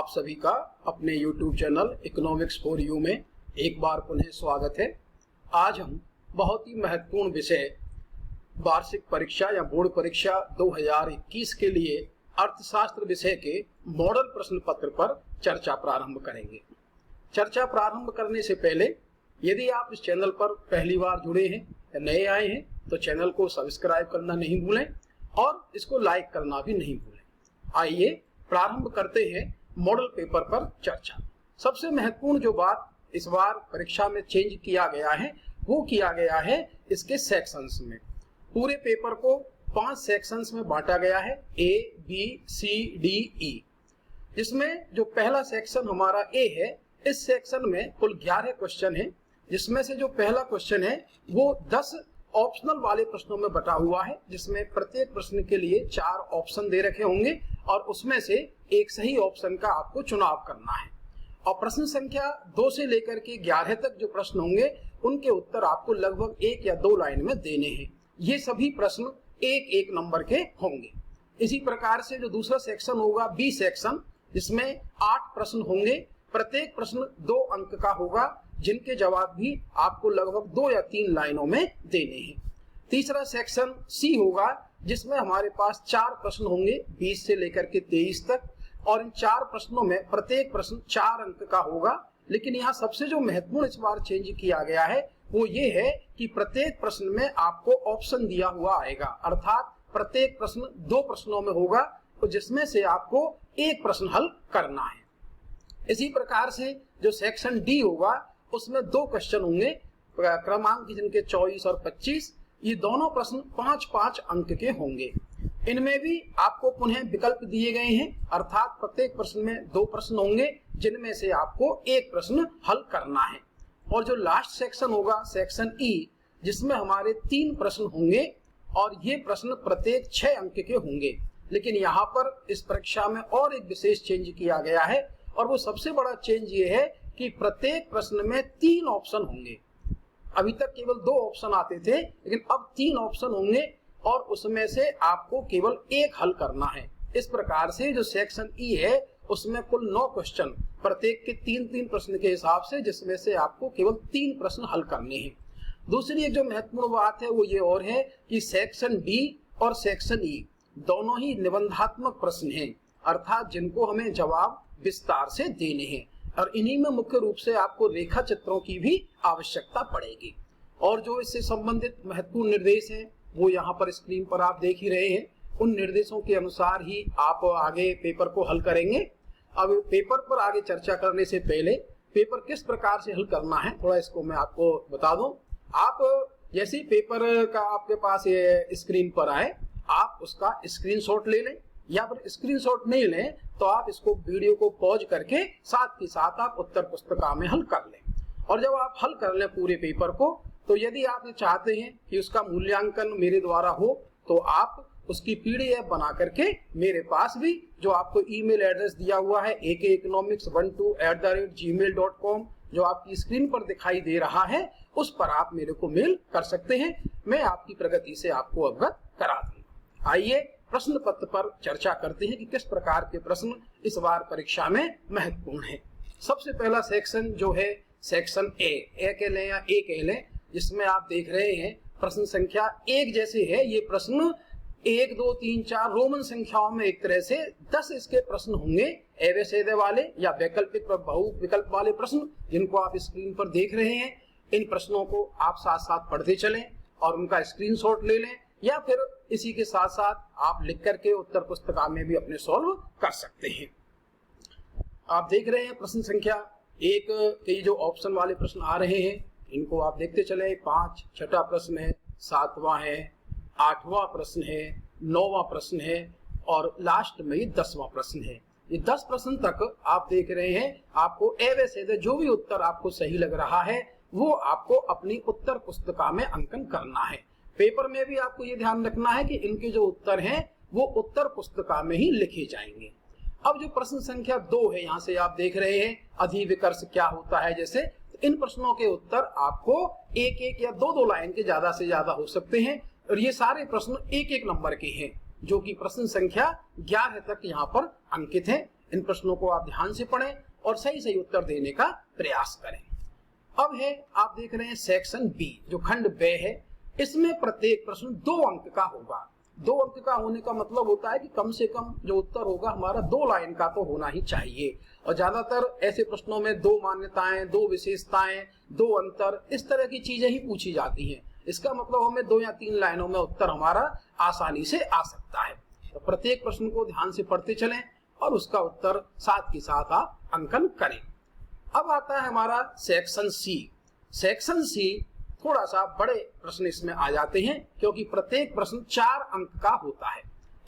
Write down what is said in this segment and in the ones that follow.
आप सभी का अपने YouTube channel economics for you में एक बार पुनः स्वागत है। आज हम बहुत ही महत्वपूर्ण विषय वार्षिक परीक्षा या बोर्ड परीक्षा 2021 के लिए अर्थशास्त्र विषय के मॉडल प्रश्न पत्र पर चर्चा प्रारंभ करेंगे। चर्चा प्रारंभ करने से पहले यदि आप इस चैनल पर पहली बार जुड़े हैं या नए आए हैं तो चैनल को सब्सक्राइब करना नहीं भूलें और इसको लाइक करना भी नहीं भूलें। आइए प्रारंभ करते हैं मॉडल पेपर पर चर्चा। सबसे महत्वपूर्ण जो बात इस बार परीक्षा में चेंज किया गया है वो किया गया है इसके सेक्शंस में। पूरे पेपर को 5 सेक्शंस में बांटा गया है, A, B, C, D, E, जिसमें जो पहला सेक्शन हमारा A है, इस सेक्शन में कुल 11 क्वेश्चन है, जिसमें से जो पहला क्वेश्चन है वो 10 ऑप्शनल वाले प्रश्नों में बटा हुआ है, जिसमें प्रत्येक प्रश्न के लिए 4 ऑप्शन दे रखे होंगे और उसमें से एक सही ऑप्शन का आपको चुनाव करना है। और प्रश्न संख्या 2 से लेकर के 11 तक जो प्रश्न होंगे उनके उत्तर आपको लगभग 1 या 2 लाइन में देने हैं। ये सभी प्रश्न 1-1 नंबर के होंगे। इसी प्रकार से जो दूसरा सेक्शन होगा बी सेक्शन, जिसमें 8 प्रश्न होंगे, प्रत्येक प्रश्न 2 अंक का होगा, जिनके जवाब भी आपको लगभग 2 या 3 लाइनों में देने हैं। तीसरा सेक्शन सी होगा, जिसमें हमारे पास 4 प्रश्न होंगे 20 से लेकर के 23 तक, और इन 4 प्रश्नों में प्रत्येक प्रश्न 4 अंक का होगा। लेकिन यहाँ सबसे जो महत्वपूर्ण इस बार चेंज किया गया है वो ये है कि प्रत्येक प्रश्न में आपको ऑप्शन दिया हुआ आएगा, अर्थात प्रत्येक प्रश्न 2 प्रश्नों में होगा, तो जिसमें से आपको एक प्रश्न हल करना है। इसी प्रकार से जो सेक्शन डी होगा उसमें 2 क्वेश्चन होंगे, क्रमांक जिनके 24 और 25, ये दोनों प्रश्न 5-5 अंक के होंगे। इनमें भी आपको पुनः विकल्प दिए गए हैं, अर्थात प्रत्येक प्रश्न में 2 प्रश्न होंगे, जिनमें से आपको एक प्रश्न हल करना है। और जो लास्ट सेक्शन होगा सेक्शन ई, जिसमें हमारे 3 प्रश्न होंगे और ये प्रश्न प्रत्येक 6 अंक के होंगे। लेकिन यहाँ पर इस परीक्षा में और एक विशेष चेंज किया गया है, और वो सबसे बड़ा चेंज ये है कि प्रत्येक प्रश्न में 3 ऑप्शन होंगे। अभी तक केवल 2 ऑप्शन आते थे, लेकिन अब 3 ऑप्शन होंगे और उसमें से आपको केवल एक हल करना है। इस प्रकार से जो सेक्शन ई है उसमें कुल 9 क्वेश्चन, प्रत्येक के 3-3 प्रश्न के हिसाब से, जिसमें से आपको केवल 3 प्रश्न हल करने हैं। दूसरी एक जो महत्वपूर्ण बात है वो ये और है कि सेक्शन डी और सेक्शन ई दोनों ही निबंधात्मक प्रश्न हैं, अर्थात जिनको हमें जवाब विस्तार से देने हैं, और इन्हीं में मुख्य रूप से आपको रेखा चित्रों की भी आवश्यकता पड़ेगी। और जो इससे संबंधित महत्वपूर्ण निर्देश हैं वो यहाँ पर स्क्रीन पर आप देख ही रहे हैं। उन निर्देशों के अनुसार ही आप आगे पेपर को हल करेंगे। अब पेपर पर आगे चर्चा करने से पहले पेपर किस प्रकार से हल करना है थोड़ा इसको मैं आपको बता दूं। आप जैसे पेपर का आपके पास ये स्क्रीन पर आए, आप उसका स्क्रीनशॉट ले लें, या फिर स्क्रीनशॉट नहीं लें तो आप इसको वीडियो को पॉज करके साथ ही साथ आप उत्तर पुस्तिका में हल कर लें। और जब आप हल कर लें पूरे पेपर को, तो यदि आप ये चाहते हैं कि उसका मूल्यांकन मेरे द्वारा हो तो आप उसकी PDF बना करके मेरे पास भी, जो आपको ईमेल एड्रेस दिया हुआ है akeconomics12@gmail.com, जो आपकी स्क्रीन पर दिखाई दे रहा है, उस पर आप मेरे को मेल कर सकते हैं। मैं आपकी प्रगति से आपको अवगत करा दूंगा। आइए प्रश्न पत्र पर चर्चा करते हैं कि किस प्रकार के प्रश्न इस बार परीक्षा में महत्वपूर्ण है। सबसे पहला सेक्शन जो है सेक्शन ए कह लें या ए कह लें, जिसमें आप देख रहे हैं प्रश्न संख्या 1 जैसे है। ये प्रश्न 1, 2, 3, 4 रोमन संख्याओं में एक तरह से 10 इसके प्रश्न होंगे, एवं सीधे वाले या वैकल्पिक बहुविकल्प वाले प्रश्न, जिनको आप स्क्रीन पर देख रहे हैं। इन प्रश्नों को आप साथ साथ पढ़ते चलें और उनका स्क्रीनशॉट ले लें, या फिर इसी के साथ साथ आप लिख करके उत्तर पुस्तिका में भी अपने सॉल्व कर सकते हैं। आप देख रहे हैं प्रश्न संख्या 1 के जो ऑप्शन वाले प्रश्न आ रहे हैं, इनको आप देखते चले। 5 छठा प्रश्न है, 7वां है, 8वां प्रश्न है, 9वां प्रश्न है, और लास्ट में ये 10वां प्रश्न है। ये 10 प्रश्न तक आप देख रहे हैं। आपको एवं सीधे जो भी उत्तर आपको सही लग रहा है वो आपको अपनी उत्तर पुस्तिका में अंकन करना है। पेपर में भी आपको ये ध्यान रखना है कि इनके जो उत्तर हैं वो उत्तर पुस्तिका में ही लिखे जाएंगे। अब जो प्रश्न संख्या 2 है, यहाँ से आप देख रहे हैं अधिविकर्ष क्या होता है जैसे, तो इन प्रश्नों के उत्तर आपको 1-1 या 2-2 लाइन के ज्यादा से ज्यादा हो सकते हैं, और ये सारे प्रश्न 1-1 नंबर के हैं, जो कि प्रश्न संख्या 11 तक यहाँ पर अंकित है। इन प्रश्नों को आप ध्यान से पढ़ें और सही सही उत्तर देने का प्रयास करें। अब है, आप देख रहे हैं सेक्शन बी, जो खंड ब है, इसमें प्रत्येक प्रश्न 2 अंक का होगा। 2 अंक का होने का मतलब होता है कि कम से कम जो उत्तर होगा हमारा 2 लाइन का तो होना ही चाहिए। और ज्यादातर ऐसे प्रश्नों में 2 मान्यताएं, 2 विशेषताएं, 2 अंतर, इस तरह की चीजें ही पूछी जाती हैं। इसका मतलब हमें 2 या 3 लाइनों में उत्तर हमारा आसानी से आ सकता है। तो प्रत्येक प्रश्न को ध्यान से पढ़ते चलें और उसका उत्तर साथ के साथ आप अंकन करें। अब आता है हमारा सेक्शन सी। सेक्शन सी थोड़ा सा बड़े प्रश्न इसमें आ जाते हैं, क्योंकि प्रत्येक प्रश्न 4 अंक का होता है।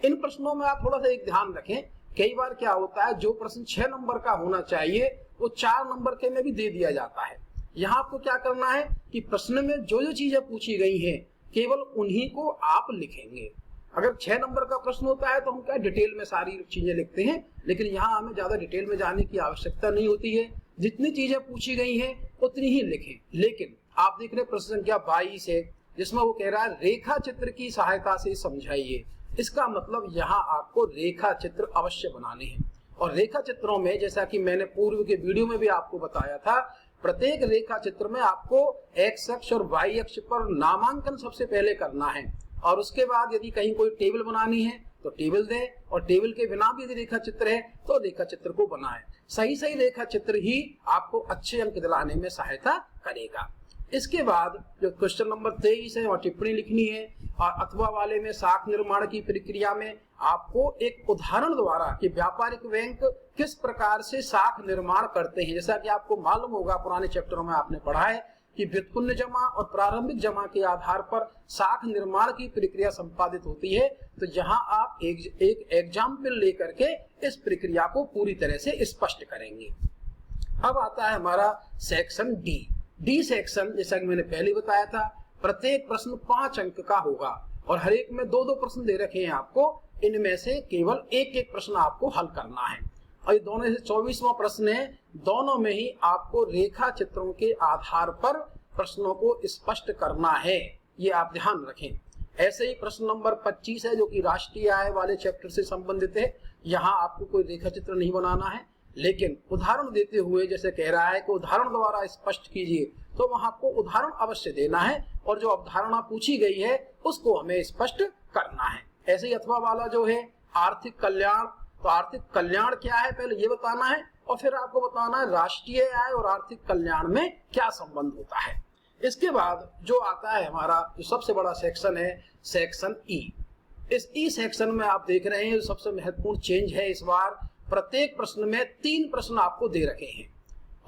इन प्रश्नों में आप थोड़ा सा एक ध्यान रखें, कई बार क्या होता है, जो प्रश्न 6 नंबर का होना चाहिए वो 4 नंबर के में भी दे दिया जाता है। यहाँ आपको क्या करना है कि प्रश्न में जो जो चीजें पूछी गई हैं केवल उन्हीं को आप लिखेंगे। अगर 6 नंबर का प्रश्न होता है तो हम क्या डिटेल में सारी चीजें लिखते हैं, लेकिन यहाँ हमें ज्यादा डिटेल में जाने की आवश्यकता नहीं होती है। जितनी चीजें पूछी गई हैं उतनी ही लिखें। लेकिन आप देख रहे हैं प्रश्न संख्या 22 है, जिसमें वो कह रहा है रेखा चित्र की सहायता से समझाइए। इसका मतलब यहाँ आपको रेखा चित्र अवश्य बनाने हैं। और रेखा चित्रों में, जैसा कि मैंने पूर्व के वीडियो में भी आपको बताया था, प्रत्येक रेखा चित्र में आपको एक्स अक्ष और वाई अक्ष पर नामांकन सबसे पहले करना है, और उसके बाद यदि कहीं कोई टेबल बनानी है तो टेबल दें, और टेबल के बिना भी यदि रेखा चित्र है तो रेखा चित्र को बनाएं। सही सही रेखा चित्र ही आपको अच्छे अंक दिलाने में सहायता करेगा। इसके बाद जो क्वेश्चन नंबर 23 है, और टिप्पणी लिखनी है, और अथवा वाले में साख निर्माण की प्रक्रिया में आपको एक उदाहरण द्वारा कि व्यापारिक बैंक किस प्रकार से साख निर्माण करते हैं। जैसा कि आपको मालूम होगा, पुराने चैप्टरों में आपने पढ़ा है कि व्युत्पन्न जमा और प्रारंभिक जमा के आधार पर साख निर्माण की प्रक्रिया संपादित होती है। तो यहाँ आप एक एग्जाम्पल लेकर के इस प्रक्रिया को पूरी तरह से स्पष्ट करेंगे। अब आता है हमारा सेक्शन डी। डी सेक्शन, जैसा कि मैंने पहले बताया था, प्रत्येक प्रश्न 5 अंक का होगा और हर एक में 2-2 प्रश्न दे रखे हैं आपको। इनमें से केवल एक प्रश्न आपको हल करना है। और ये दोनों से 24वां प्रश्न है। दोनों में ही आपको रेखा चित्रों के आधार पर प्रश्नों को स्पष्ट करना है, ये आप ध्यान रखें। ऐसे ही प्रश्न नंबर 25 है, जो कि राष्ट्रीय आय वाले चैप्टर से संबंधित है। यहाँ आपको कोई रेखा चित्र नहीं बनाना है, लेकिन उदाहरण देते हुए, जैसे कह रहा है कि उदाहरण द्वारा स्पष्ट कीजिए, तो वहां आपको उदाहरण अवश्य देना है और जो अवधारणा पूछी गई है उसको हमें स्पष्ट करना है। ऐसे ही अथवा वाला जो है आर्थिक कल्याण, तो आर्थिक कल्याण क्या है पहले ये बताना है, और फिर आपको बताना है राष्ट्रीय आय और आर्थिक कल्याण में क्या संबंध होता है। इसके बाद जो आता है हमारा जो सबसे बड़ा सेक्शन है, सेक्शन ई। इस ई सेक्शन में आप देख रहे हैं सबसे महत्वपूर्ण चेंज है इस बार, प्रत्येक प्रश्न में 3 प्रश्न आपको दे रखे हैं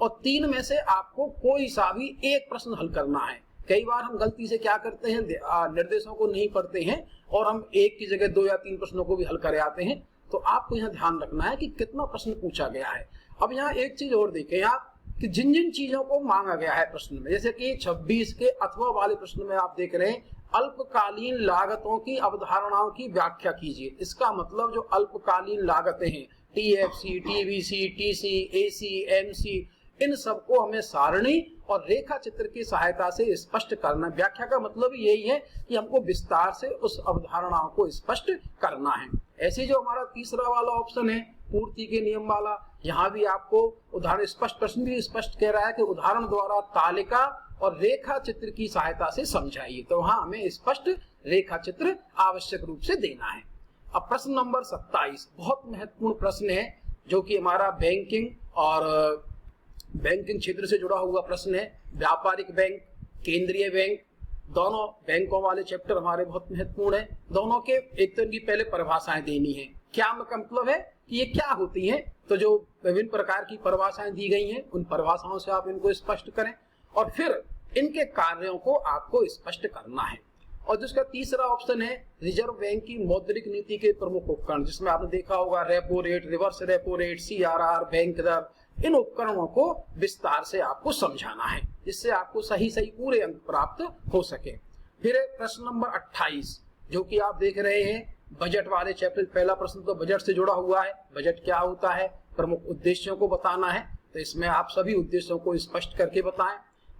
और 3 में से आपको कोई सा भी एक प्रश्न हल करना है। कई बार हम गलती से क्या करते हैं, निर्देशों को नहीं पढ़ते हैं और हम एक की जगह 2 या 3 प्रश्नों को भी हल कर आते हैं। तो आपको यहाँ ध्यान रखना है कि कितना प्रश्न पूछा गया है। अब यहाँ एक चीज और देखें आप कि जिन जिन चीजों को मांगा गया है प्रश्न में, जैसे कि 26 के अथवा वाले प्रश्न में आप देख रहे हैं अल्पकालीन लागतों की अवधारणाओं की व्याख्या कीजिए। इसका मतलब जो अल्पकालीन लागतें हैं, TFC, TVC, TC, AC, MC, इन सबको हमें सारणी और रेखा चित्र की सहायता से स्पष्ट करना। व्याख्या का मतलब यही है कि हमको विस्तार से उस अवधारणाओं को स्पष्ट करना है। ऐसे जो हमारा तीसरा वाला ऑप्शन है पूर्ति के नियम वाला, यहाँ भी आपको उदाहरण स्पष्ट, प्रश्न भी स्पष्ट कह रहा है कि उदाहरण द्वारा तालिका और रेखा चित्र की सहायता से समझाइए। तो वहां हमें स्पष्ट रेखा चित्र आवश्यक रूप से देना है। अब प्रश्न नंबर 27 बहुत महत्वपूर्ण प्रश्न है, जो कि हमारा बैंकिंग और बैंकिंग क्षेत्र से जुड़ा हुआ प्रश्न है। व्यापारिक बैंक, केंद्रीय बैंक, दोनों बैंकों वाले चैप्टर हमारे बहुत महत्वपूर्ण है। दोनों के एक तो इनकी पहले परिभाषाएं देनी है, क्या मतलब है कि ये क्या होती है। तो जो विभिन्न प्रकार की परिभाषाएं दी गई हैं उन परिभाषाओं से आप इनको स्पष्ट करें और फिर इनके कार्यों को आपको स्पष्ट करना है। और जिसका तीसरा ऑप्शन है रिजर्व बैंक की मौद्रिक नीति के प्रमुख उपकरण, जिसमें आपने देखा होगा repo rate, reverse repo rate, CRR, bank दर, इन उपकरणों को विस्तार से आपको समझाना है, जिससे आपको सही सही पूरे अंक प्राप्त हो सके। फिर प्रश्न नंबर 28 जो कि आप देख रहे हैं बजट वाले चैप्टर। पहला प्रश्न तो बजट से जुड़ा हुआ है, बजट क्या होता है, प्रमुख उद्देश्यों को बताना है, तो इसमें आप सभी उद्देश्यों को स्पष्ट करके बताएं।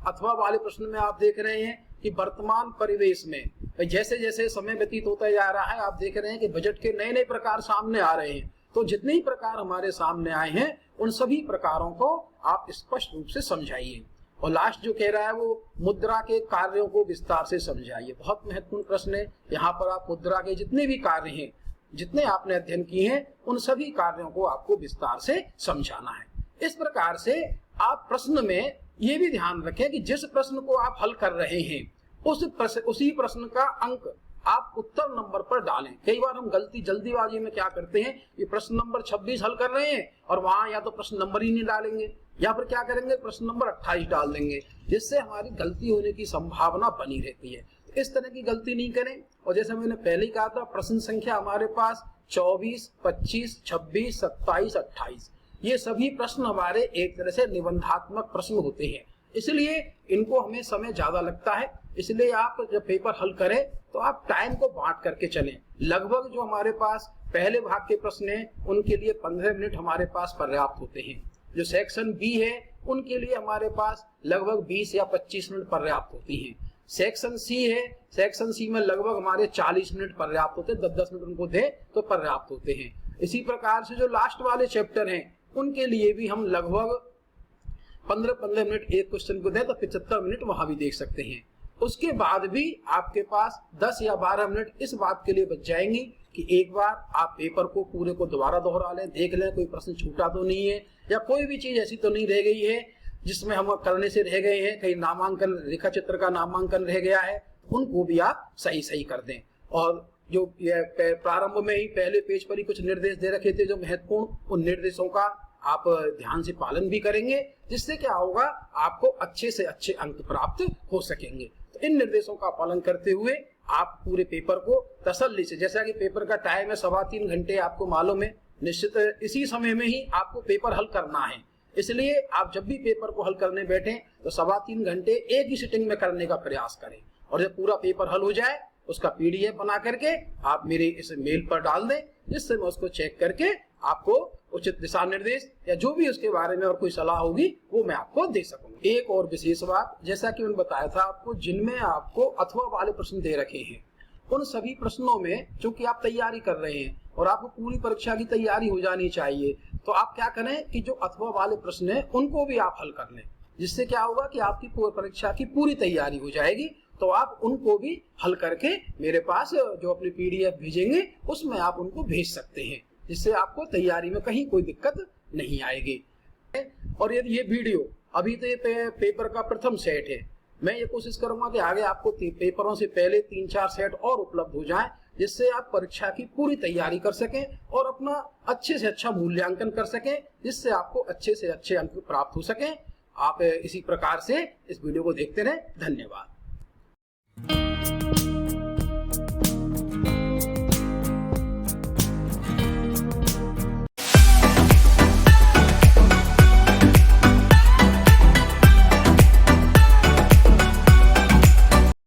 अथवा वाले प्रश्न में आप देख रहे हैं कि वर्तमान परिवेश में जैसे जैसे समय व्यतीत होता जा रहा है, आप देख रहे हैं कि बजट के नए नए प्रकार सामने आ रहे हैं, तो जितने ही प्रकार हमारे सामने आए हैं उन सभी प्रकारों को आप स्पष्ट रूप से समझाइए। और लास्ट जो कह रहा है वो मुद्रा के कार्यों को विस्तार से समझाइए। बहुत महत्वपूर्ण प्रश्न है। यहाँ पर आप मुद्रा के जितने भी कार्य हैं, जितने आपने अध्ययन किए हैं, उन सभी कार्यों को आपको विस्तार से समझाना है। इस प्रकार से आप प्रश्न में ये भी ध्यान रखें कि जिस प्रश्न को आप हल कर रहे हैं उसी प्रश्न का अंक आप उत्तर नंबर पर डालें। कई बार हम गलती जल्दीबाजी में क्या करते हैं, ये प्रश्न नंबर 26 हल कर रहे हैं और वहां या तो प्रश्न नंबर ही नहीं डालेंगे या फिर क्या करेंगे, प्रश्न नंबर 28 डाल देंगे, जिससे हमारी गलती होने की संभावना बनी रहती है। तो इस तरह की गलती नहीं करें। और जैसे मैंने पहले ही कहा था, प्रश्न संख्या हमारे पास 24, 25, 26, 27, 28 ये सभी प्रश्न हमारे एक तरह से निबंधात्मक प्रश्न होते हैं, इसलिए इनको हमें समय ज्यादा लगता है। इसलिए आप जब पेपर हल करें तो आप टाइम को बांट करके चलें। लगभग जो हमारे पास पहले भाग के प्रश्न हैं उनके लिए 15 मिनट हमारे पास पर्याप्त होते हैं। जो सेक्शन बी है उनके लिए हमारे पास लगभग 20 या 25 मिनट पर्याप्त होती हैं। सेक्शन सी है, सेक्शन सी में लगभग हमारे 40 मिनट पर्याप्त होते हैं, 10-10 मिनट उनको दे तो पर्याप्त होते हैं। इसी प्रकार से जो लास्ट वाले चैप्टर हैं उनके लिए भी हम लगभग 15-15 मिनट एक क्वेश्चन को दे तो 75 मिनट वहां भी देख सकते हैं। उसके बाद भी आपके पास 10 या 12 मिनट इस बात के लिए बच जाएंगी कि एक बार आप पेपर को पूरे को दोबारा दोहरा लें, देख लें कोई प्रश्न छूटा तो नहीं है या कोई भी चीज ऐसी तो नहीं रह गई है जिसमें हम करने से रह गए हैं, कहीं नामांकन रेखा चित्र का नामांकन रह गया है, उनको भी आप सही कर दें। और जो प्रारंभ में ही पहले पेज पर ही कुछ निर्देश दे रखे थे जो महत्वपूर्ण, उन निर्देशों का आप ध्यान से पालन भी करेंगे, जिससे क्या होगा, आपको अच्छे से अच्छे अंक प्राप्त हो सकेंगे। तो इन निर्देशों का पालन करते हुए आप पूरे पेपर को तसल्ली से, जैसा कि पेपर का टाइम है 3.25 घंटे, आपको मालूम है, निश्चित इसी समय में ही आपको पेपर हल करना है। इसलिए आप जब भी पेपर को हल करने बैठे तो 3.25 घंटे एक ही सिटिंग में करने का प्रयास करें। और जब पूरा पेपर हल हो जाए उसका PDF बना करके आप मेरे इस मेल पर डाल दें, जिससे मैं उसको चेक करके आपको उचित दिशा निर्देश या जो भी उसके बारे में और कोई सलाह होगी वो मैं आपको दे सकूंगा। एक और विशेष बात, जैसा कि मैंने बताया था आपको, जिनमें आपको अथवा वाले प्रश्न दे रखे हैं उन सभी प्रश्नों में चूंकि आप तैयारी कर रहे हैं और आपको पूरी परीक्षा की तैयारी हो जानी चाहिए, तो आप क्या करें कि जो अथवा वाले प्रश्न हैं उनको भी आप हल कर लें, जिससे क्या होगा कि आपकी परीक्षा की पूरी तैयारी हो जाएगी। तो आप उनको भी हल करके मेरे पास जो अपनी PDF भेजेंगे उसमें आप उनको भेज सकते हैं, जिससे आपको तैयारी में कहीं कोई दिक्कत नहीं आएगी। और यदि ये वीडियो अभी तो ये पेपर का प्रथम सेट है, मैं ये कोशिश करूंगा कि आगे आपको पेपरों से पहले 3-4 सेट और उपलब्ध हो जाएं, जिससे आप परीक्षा की पूरी तैयारी कर सकें और अपना अच्छे से अच्छा मूल्यांकन कर सकें, जिससे आपको अच्छे से अच्छे अंक प्राप्त हो सकें। आप इसी प्रकार से इस वीडियो को देखते रहें। धन्यवाद।